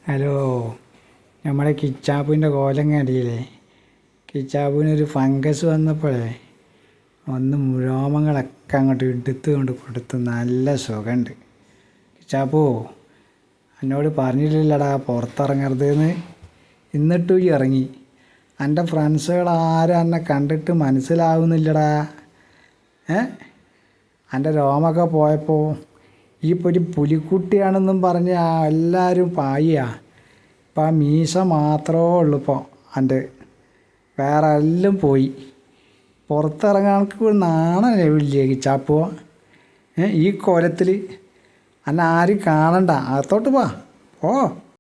Hello, നമ്മുടെ കിച്ചാപ്പൂവിൻ്റെ കോലം കണ്ടില്ലേ? കിച്ചാപ്പൂവിനൊരു ഫംഗസ് വന്നപ്പോഴേ രോമങ്ങളൊക്കെ അങ്ങോട്ട് എടുത്ത് കൊണ്ട് കൊടുത്ത് നല്ല സുഖമുണ്ട്. കിച്ചാപ്പൂ, എന്നോട് പറഞ്ഞില്ലല്ലോടാ പുറത്തിറങ്ങരുതെന്ന്, എന്നിട്ടും ഈ ഇറങ്ങി. എൻ്റെ ഫ്രണ്ട്സുകൾ ആരും എന്നെ കണ്ടിട്ട് മനസ്സിലാവുന്നില്ലടാ. എൻ്റെ രോമൊക്കെ പോയപ്പോൾ ഈ ഒരു പുലിക്കുട്ടിയാണെന്നും പറഞ്ഞ് എല്ലാവരും പായുക. ഇപ്പം ആ മീശ മാത്രമേ ഉള്ളൂ ഇപ്പോൾ എൻ്റെ, വേറെ എല്ലാം പോയി. പുറത്തിറങ്ങാനൊക്കെ നാണമില്ലേ കിച്ചാപ്പോ? ഈ കോലത്തിൽ എന്നെ ആരും കാണണ്ട, അകത്തോട്ട് പോ.